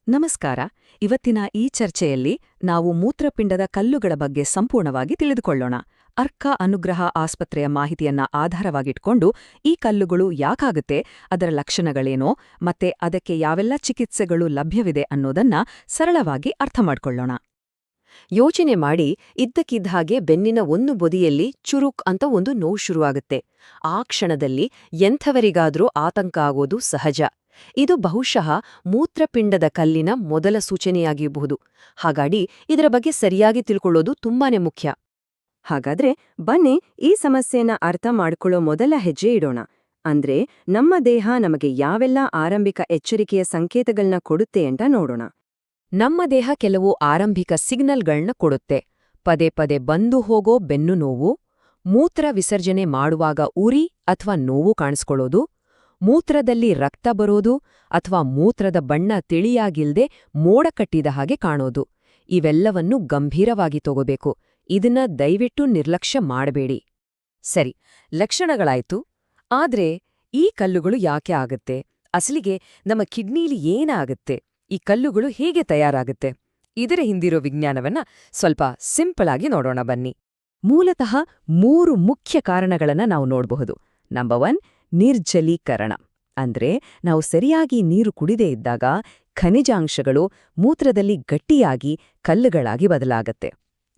ನಮಸ್ಕಾರ. ಇವತ್ತಿನ ಈ ಚರ್ಚೆಯಲ್ಲಿ ನಾವು ಮೂತ್ರಪಿಂಡದ ಕಲ್ಲುಗಳ ಬಗ್ಗೆ ಸಂಪೂರ್ಣವಾಗಿ ತಿಳಿದುಕೊಳ್ಳೋಣ. ಅರ್ಕ ಅನುಗ್ರಹ ಆಸ್ಪತ್ರೆಯ ಮಾಹಿತಿಯನ್ನ ಆಧಾರವಾಗಿಟ್ಕೊಂಡು ಈ ಕಲ್ಲುಗಳು ಯಾಕಾಗುತ್ತೆ, ಅದರ ಲಕ್ಷಣಗಳೇನೋ ಮತ್ತೆ ಅದಕ್ಕೆ ಯಾವೆಲ್ಲ ಚಿಕಿತ್ಸೆಗಳು ಲಭ್ಯವಿದೆ ಅನ್ನೋದನ್ನ ಸರಳವಾಗಿ ಅರ್ಥಮಾಡ್ಕೊಳ್ಳೋಣ. ಯೋಚನೆ ಮಾಡಿ, ಇದ್ದಕ್ಕಿದ್ದ ಹಾಗೆ ಬೆನ್ನಿನ ಒಂದು ಬದಿಯಲ್ಲಿ ಚುರುಕ್ ಅಂತ ಒಂದು ನೋವು ಶುರುವಾಗುತ್ತೆ. ಆ ಕ್ಷಣದಲ್ಲಿ ಎಂಥವರಿಗಾದ್ರೂ ಆತಂಕ ಆಗೋದು ಸಹಜ. ಇದು ಬಹುಶಃ ಮೂತ್ರಪಿಂಡದ ಕಲ್ಲಿನ ಮೊದಲ ಸೂಚನೆಯಾಗಿರಬಹುದು. ಹಾಗಾಗಿ ಇದರ ಬಗ್ಗೆ ಸರಿಯಾಗಿ ತಿಳ್ಕೊಳ್ಳೋದು ತುಂಬಾನೇ ಮುಖ್ಯ. ಹಾಗಾದ್ರೆ ಬನ್ನಿ ಈ ಸಮಸ್ಯೆನ ಅರ್ಥ ಮಾಡ್ಕೊಳ್ಳೋ ಮೊದಲ ಹೆಜ್ಜೆ ಇಡೋಣ. ಅಂದ್ರೆ ನಮ್ಮ ದೇಹ ನಮಗೆ ಯಾವೆಲ್ಲ ಆರಂಭಿಕ ಎಚ್ಚರಿಕೆಯ ಸಂಕೇತಗಳನ್ನ ಕೊಡುತ್ತೆ ಅಂತ ನೋಡೋಣ. ನಮ್ಮ ದೇಹ ಕೆಲವು ಆರಂಭಿಕ ಸಿಗ್ನಲ್ಗಳನ್ನ ಕೊಡುತ್ತೆ. ಪದೇ ಪದೇ ಬಂದು ಹೋಗೋ ಬೆನ್ನು ನೋವು, ಮೂತ್ರ ವಿಸರ್ಜನೆ ಮಾಡುವಾಗ ಉರಿ ಅಥವಾ ನೋವು ಕಾಣಿಸ್ಕೊಳ್ಳೋದು, ಮೂತ್ರದಲ್ಲಿ ರಕ್ತ ಬರೋದು ಅಥವಾ ಮೂತ್ರದ ಬಣ್ಣ ತಿಳಿಯಾಗಿಲ್ದೆ ಮೋಡ ಕಟ್ಟಿದ ಹಾಗೆ ಕಾಣೋದು. ಇವೆಲ್ಲವನ್ನೂ ಗಂಭೀರವಾಗಿ ತಗೋಬೇಕು. ಇದನ್ನ ದಯವಿಟ್ಟು ನಿರ್ಲಕ್ಷ್ಯ ಮಾಡಬೇಡಿ. ಸರಿ, ಲಕ್ಷಣಗಳಾಯ್ತು. ಆದ್ರೆ ಈ ಕಲ್ಲುಗಳು ಯಾಕೆ ಆಗುತ್ತೆ? ಅಸಲಿಗೆ ನಮ್ಮ ಕಿಡ್ನಿಲಿ ಏನಾಗುತ್ತೆ? ಈ ಕಲ್ಲುಗಳು ಹೇಗೆ ತಯಾರಾಗುತ್ತೆ? ಇದರ ಹಿಂದಿರೋ ವಿಜ್ಞಾನವನ್ನ ಸ್ವಲ್ಪ ಸಿಂಪಲ್ ಆಗಿ ನೋಡೋಣ ಬನ್ನಿ. ಮೂಲತಃ 3 ಮುಖ್ಯ ಕಾರಣಗಳನ್ನ ನಾವು ನೋಡಬಹುದು. ನಂಬರ್ 1, ನಿರ್ಜಲೀಕರಣ. ಅಂದ್ರೆ ನಾವು ಸರಿಯಾಗಿ ನೀರು ಕುಡಿದೇ ಇದ್ದಾಗ ಖನಿಜಾಂಶಗಳು ಮೂತ್ರದಲ್ಲಿ ಗಟ್ಟಿಯಾಗಿ ಕಲ್ಲುಗಳಾಗಿ ಬದಲಾಗತ್ತೆ.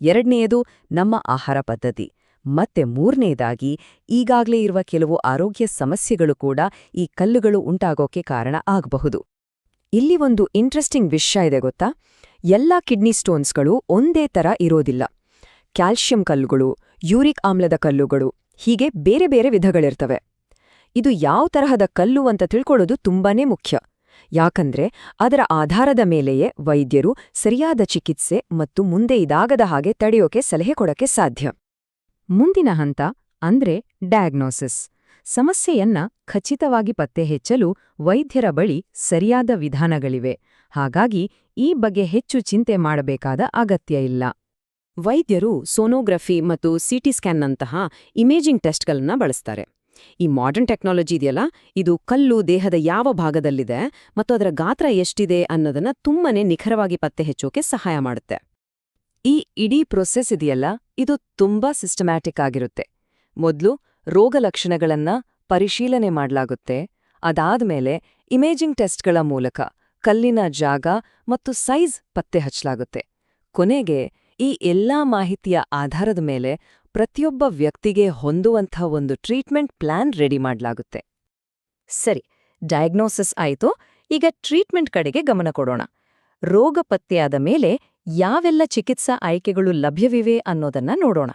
ಎರಡನೆಯದು ನಮ್ಮ ಆಹಾರ ಪದ್ಧತಿ. ಮತ್ತೆ ಮೂರನೇದಾಗಿ ಈಗಾಗಲೇ ಇರುವ ಕೆಲವು ಆರೋಗ್ಯ ಸಮಸ್ಯೆಗಳು ಕೂಡ ಈ ಕಲ್ಲುಗಳು ಉಂಟಾಗೋಕೆ ಕಾರಣ ಆಗಬಹುದು. ಇಲ್ಲಿ ಒಂದು ಇಂಟ್ರೆಸ್ಟಿಂಗ್ ವಿಷಯ ಇದೆ ಗೊತ್ತಾ? ಎಲ್ಲ ಕಿಡ್ನಿ ಸ್ಟೋನ್ಸ್ಗಳು ಒಂದೇ ಥರ ಇರೋದಿಲ್ಲ. ಕ್ಯಾಲ್ಷಿಯಂ ಕಲ್ಲುಗಳು, ಯೂರಿಕ್ ಆಮ್ಲದ ಕಲ್ಲುಗಳು, ಹೀಗೆ ಬೇರೆ ಬೇರೆ ವಿಧಗಳಿರ್ತವೆ. ಇದು ಯಾವ ತರಹದ ಕಲ್ಲು ಅಂತ ತಿಳ್ಕೊಳ್ಳೋದು ತುಂಬಾನೇ ಮುಖ್ಯ. ಯಾಕಂದ್ರೆ ಅದರ ಆಧಾರದ ಮೇಲೆಯೇ ವೈದ್ಯರು ಸರಿಯಾದ ಚಿಕಿತ್ಸೆ ಮತ್ತು ಮುಂದೆ ಇದಾಗದ ಹಾಗೆ ತಡೆಯೋಕೆ ಸಲಹೆ ಕೊಡಕ್ಕೆ ಸಾಧ್ಯ. ಮುಂದಿನ ಹಂತ ಅಂದ್ರೆ ಡಯಾಗ್ನೋಸಿಸ್. ಸಮಸ್ಯೆಯನ್ನ ಖಚಿತವಾಗಿ ಪತ್ತೆಹಚ್ಚಲು ವೈದ್ಯರ ಬಳಿ ಸರಿಯಾದ ವಿಧಾನಗಳಿವೆ. ಹಾಗಾಗಿ ಈ ಬಗ್ಗೆ ಹೆಚ್ಚು ಚಿಂತೆ ಮಾಡಬೇಕಾದ ಅಗತ್ಯ ಇಲ್ಲ. ವೈದ್ಯರು ಸೋನೋಗ್ರಫಿ ಮತ್ತು ಸಿಟಿ ಸ್ಕ್ಯಾನ್ನಂತಹ ಇಮೇಜಿಂಗ್ ಟೆಸ್ಟ್ಗಳನ್ನ ಬಳಸ್ತಾರೆ. ಈ ಮಾಡರ್ನ್ ಟೆಕ್ನಾಲಜಿ ಇದೆಯಲ್ಲ, ಇದು ಕಲ್ಲು ದೇಹದ ಯಾವ ಭಾಗದಲ್ಲಿದೆ ಮತ್ತು ಅದರ ಗಾತ್ರ ಎಷ್ಟಿದೆ ಅನ್ನೋದನ್ನ ತುಂಬಾನೇ ನಿಖರವಾಗಿ ಪತ್ತೆ ಹಚ್ಚೋಕೆ ಸಹಾಯ ಮಾಡುತ್ತೆ. ಈ ಇಡೀ ಪ್ರೊಸೆಸ್ ಇದೆಯಲ್ಲ, ಇದು ತುಂಬಾ ಸಿಸ್ಟಮ್ಯಾಟಿಕ್ ಆಗಿರುತ್ತೆ. ಮೊದಲು ರೋಗ ಲಕ್ಷಣಗಳನ್ನ ಪರಿಶೀಲನೆ ಮಾಡಲಾಗುತ್ತೆ. ಅದಾದ್ಮೇಲೆ ಇಮೇಜಿಂಗ್ ಟೆಸ್ಟ್ಗಳ ಮೂಲಕ ಕಲ್ಲಿನ ಜಾಗ ಮತ್ತು ಸೈಜ್ ಪತ್ತೆ ಹಚ್ಚಲಾಗುತ್ತೆ. ಕೊನೆಗೆ ಈ ಎಲ್ಲಾ ಮಾಹಿತಿಯ ಆಧಾರದ ಮೇಲೆ ಪ್ರತಿಯೊಬ್ಬ ವ್ಯಕ್ತಿಗೆ ಹೊಂದುವಂಥ ಒಂದು ಟ್ರೀಟ್ಮೆಂಟ್ ಪ್ಲಾನ್ ರೆಡಿ ಮಾಡಲಾಗುತ್ತೆ. ಸರಿ, ಡಯಾಗ್ನೋಸಿಸ್ ಆಯಿತು. ಈಗ ಟ್ರೀಟ್ಮೆಂಟ್ ಕಡೆಗೆ ಗಮನ ಕೊಡೋಣ. ರೋಗ ಪತ್ತೆಯಾದ ಮೇಲೆ ಯಾವೆಲ್ಲ ಚಿಕಿತ್ಸಾ ಆಯ್ಕೆಗಳು ಲಭ್ಯವಿವೆ ಅನ್ನೋದನ್ನ ನೋಡೋಣ.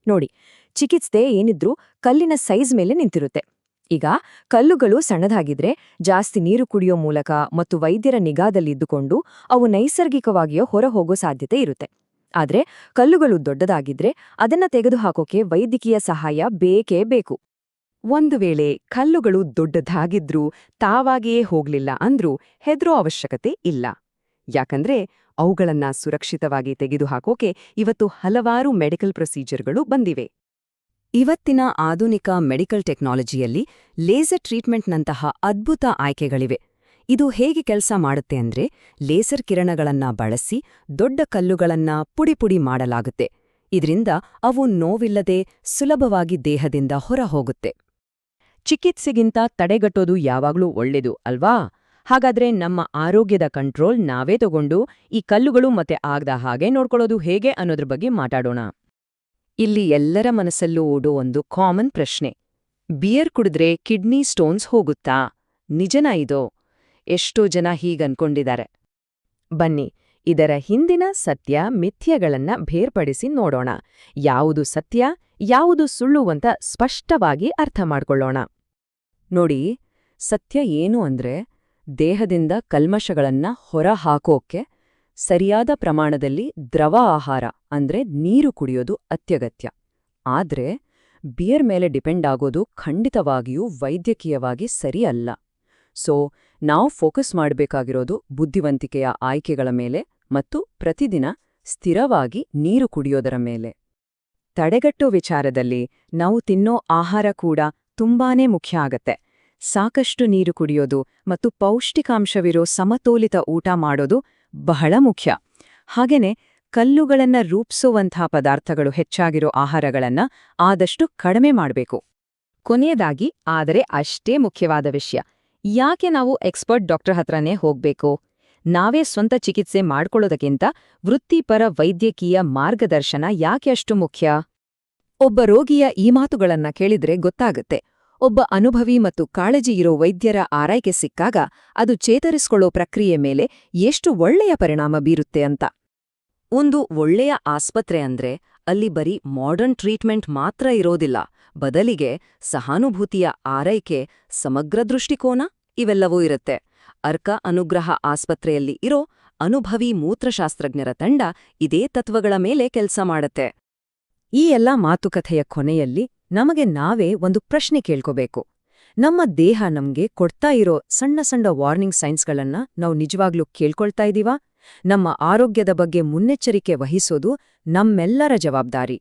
ನೋಡಿ, ಚಿಕಿತ್ಸೆ ಏನಿದ್ರೂ ಕಲ್ಲಿನ ಸೈಜ್ ಮೇಲೆ ನಿಂತಿರುತ್ತೆ. ಈಗ ಕಲ್ಲುಗಳು ಸಣ್ಣದಾಗಿದ್ರೆ ಜಾಸ್ತಿ ನೀರು ಕುಡಿಯೋ ಮೂಲಕ ಮತ್ತು ವೈದ್ಯರ ನಿಗಾದಲ್ಲಿದ್ದುಕೊಂಡು ಅವು ನೈಸರ್ಗಿಕವಾಗಿಯೋ ಹೊರಹೋಗೋ ಸಾಧ್ಯತೆ ಇರುತ್ತೆ. ಆದ್ರೆ ಕಲ್ಲುಗಳು ದೊಡ್ಡದಾಗಿದ್ರೆ ಅದನ್ನ ತೆಗೆದುಹಾಕೋಕೆ ವೈದ್ಯಕೀಯ ಸಹಾಯ ಬೇಕೇ ಬೇಕು. ಒಂದು ವೇಳೆ ಕಲ್ಲುಗಳು ದೊಡ್ಡದಾಗಿದ್ರೂ ತಾವಾಗಿಯೇ ಹೋಗ್ಲಿಲ್ಲ ಅಂದ್ರೂ ಹೆದ್ರೋ ಅವಶ್ಯಕತೆ ಇಲ್ಲ. ಯಾಕಂದ್ರೆ ಅವುಗಳನ್ನ ಸುರಕ್ಷಿತವಾಗಿ ತೆಗೆದುಹಾಕೋಕೆ ಇವತ್ತು ಹಲವಾರು ಮೆಡಿಕಲ್ ಪ್ರೊಸೀಜರ್ಗಳು ಬಂದಿವೆ. ಇವತ್ತಿನ ಆಧುನಿಕ ಮೆಡಿಕಲ್ ಟೆಕ್ನಾಲಜಿಯಲ್ಲಿ ಲೇಸರ್ ಟ್ರೀಟ್ಮೆಂಟ್ನಂತಹ ಅದ್ಭುತ ಆಯ್ಕೆಗಳಿವೆ. ಇದು ಹೇಗೆ ಕೆಲಸ ಮಾಡುತ್ತೆ ಅಂದ್ರೆ, ಲೇಸರ್ ಕಿರಣಗಳನ್ನ ಬಳಸಿ ದೊಡ್ಡ ಕಲ್ಲುಗಳನ್ನ ಪುಡಿ ಮಾಡಲಾಗುತ್ತೆ. ಇದರಿಂದ ಅವು ನೋವಿಲ್ಲದೆ ಸುಲಭವಾಗಿ ದೇಹದಿಂದ ಹೊರಹೋಗುತ್ತೆ. ಚಿಕಿತ್ಸೆಗಿಂತ ತಡೆಗಟ್ಟೋದು ಯಾವಾಗ್ಲೂ ಒಳ್ಳೆಯದು ಅಲ್ವಾ? ಹಾಗಾದ್ರೆ ನಮ್ಮ ಆರೋಗ್ಯದ ಕಂಟ್ರೋಲ್ ನಾವೇ ತಗೊಂಡು ಈ ಕಲ್ಲುಗಳು ಮತ್ತೆ ಆಗದ ಹಾಗೆ ನೋಡ್ಕೊಳ್ಳೋದು ಹೇಗೆ ಅನ್ನೋದ್ರ ಬಗ್ಗೆ ಮಾತಾಡೋಣ. ಇಲ್ಲಿ ಎಲ್ಲರ ಮನಸ್ಸಲ್ಲೂ ಓಡೋ ಒಂದು ಕಾಮನ್ ಪ್ರಶ್ನೆ: ಬಿಯರ್ ಕುಡಿದ್ರೆ ಕಿಡ್ನಿ ಸ್ಟೋನ್ಸ್ ಹೋಗುತ್ತಾ? ನಿಜನಾ ಇದೋ? ಎಷ್ಟೋ ಜನ ಹೀಗನ್ಕೊಂಡಿದ್ದಾರೆ. ಬನ್ನಿ, ಇದರ ಹಿಂದಿನ ಸತ್ಯ ಮಿಥ್ಯಗಳನ್ನ ಬೇರ್ಪಡಿಸಿ ನೋಡೋಣ. ಯಾವುದು ಸತ್ಯ, ಯಾವುದು ಸುಳ್ಳು ಅಂತ ಸ್ಪಷ್ಟವಾಗಿ ಅರ್ಥ ಮಾಡ್ಕೊಳ್ಳೋಣ. ನೋಡಿ, ಸತ್ಯ ಏನು ಅಂದ್ರೆ, ದೇಹದಿಂದ ಕಲ್ಮಶಗಳನ್ನ ಹೊರಹಾಕೋಕೆ ಸರಿಯಾದ ಪ್ರಮಾಣದಲ್ಲಿ ದ್ರವ ಆಹಾರ ಅಂದ್ರೆ ನೀರು ಕುಡಿಯೋದು ಅತ್ಯಗತ್ಯ. ಆದ್ರೆ ಬಿಯರ್ ಮೇಲೆ ಡಿಪೆಂಡ್ ಆಗೋದು ಖಂಡಿತವಾಗಿಯೂ ವೈದ್ಯಕೀಯವಾಗಿ ಸರಿ ಅಲ್ಲ. ಸೊ ನಾವು ಫೋಕಸ್ ಮಾಡಬೇಕಾಗಿರೋದು ಬುದ್ಧಿವಂತಿಕೆಯ ಆಯ್ಕೆಗಳ ಮೇಲೆ ಮತ್ತು ಪ್ರತಿದಿನ ಸ್ಥಿರವಾಗಿ ನೀರು ಕುಡಿಯೋದರ ಮೇಲೆ. ತಡೆಗಟ್ಟೋ ವಿಚಾರದಲ್ಲಿ ನಾವು ತಿನ್ನೋ ಆಹಾರ ಕೂಡ ತುಂಬಾನೇ ಮುಖ್ಯ ಆಗತ್ತೆ. ಸಾಕಷ್ಟು ನೀರು ಕುಡಿಯೋದು ಮತ್ತು ಪೌಷ್ಟಿಕಾಂಶವಿರೋ ಸಮತೋಲಿತ ಊಟ ಮಾಡೋದು ಬಹಳ ಮುಖ್ಯ. ಹಾಗೇನೆ ಕಲ್ಲುಗಳನ್ನ ರೂಪಿಸುವಂಥ ಪದಾರ್ಥಗಳು ಹೆಚ್ಚಾಗಿರೋ ಆಹಾರಗಳನ್ನ ಆದಷ್ಟು ಕಡಿಮೆ ಮಾಡಬೇಕು. ಕೊನೆಯದಾಗಿ, ಆದರೆ ಅಷ್ಟೇ ಮುಖ್ಯವಾದ ವಿಷಯ, ಯಾಕೆ ನಾವು ಎಕ್ಸ್ಪರ್ಟ್ ಡಾಕ್ಟರ್ ಹತ್ರನೇ ಹೋಗ್ಬೇಕು? ನಾವೇ ಸ್ವಂತ ಚಿಕಿತ್ಸೆ ಮಾಡ್ಕೊಳ್ಳೋದಕ್ಕಿಂತ ವೃತ್ತಿಪರ ವೈದ್ಯಕೀಯ ಮಾರ್ಗದರ್ಶನ ಯಾಕೆ ಅಷ್ಟು ಮುಖ್ಯ? ಒಬ್ಬ ರೋಗಿಯ ಈ ಮಾತುಗಳನ್ನ ಕೇಳಿದ್ರೆ ಗೊತ್ತಾಗುತ್ತೆ, ಒಬ್ಬ ಅನುಭವಿ ಮತ್ತು ಕಾಳಜಿ ಇರೋ ವೈದ್ಯರ ಆರೈಕೆ ಸಿಕ್ಕಾಗ ಅದು ಚೇತರಿಸ್ಕೊಳ್ಳೋ ಪ್ರಕ್ರಿಯೆ ಮೇಲೆ ಎಷ್ಟು ಒಳ್ಳೆಯ ಪರಿಣಾಮ ಬೀರುತ್ತೆ ಅಂತ. ಒಂದು ಒಳ್ಳೆಯ ಆಸ್ಪತ್ರೆ ಅಂದ್ರೆ ಅಲ್ಲಿ ಬರೀ ಮಾಡರ್ನ್ ಟ್ರೀಟ್ಮೆಂಟ್ ಮಾತ್ರ ಇರೋದಿಲ್ಲ, ಬದಲಿಗೆ ಸಹಾನುಭೂತಿಯ ಆರೈಕೆ, ಸಮಗ್ರ ದೃಷ್ಟಿಕೋನ ಇವೆಲ್ಲವೂ ಇರುತ್ತೆ. ಅರ್ಕ ಅನುಗ್ರಹ ಆಸ್ಪತ್ರೆಯಲ್ಲಿ ಇರೋ ಅನುಭವಿ ಮೂತ್ರಶಾಸ್ತ್ರಜ್ಞರ ತಂಡ ಇದೇ ತತ್ವಗಳ ಮೇಲೆ ಕೆಲಸ ಮಾಡುತ್ತೆ. ಈ ಎಲ್ಲ ಮಾತುಕತೆಯ ಕೊನೆಯಲ್ಲಿ ನಮಗೆ ನಾವೇ ಒಂದು ಪ್ರಶ್ನೆ ಕೇಳ್ಕೋಬೇಕು. ನಮ್ಮ ದೇಹ ನಮ್ಗೆ ಕೊಡ್ತಾ ಇರೋ ಸಣ್ಣ ಸಣ್ಣ ವಾರ್ನಿಂಗ್ ಸೈನ್ಸ್ಗಳನ್ನ ನಾವು ನಿಜವಾಗ್ಲೂ ಕೇಳ್ಕೊಳ್ತಾ ಇದೀವಾ? ನಮ್ಮ ಆರೋಗ್ಯದ ಬಗ್ಗೆ ಮುನ್ನೆಚ್ಚರಿಕೆ ವಹಿಸೋದು ನಮ್ಮೆಲ್ಲರ ಜವಾಬ್ದಾರಿ.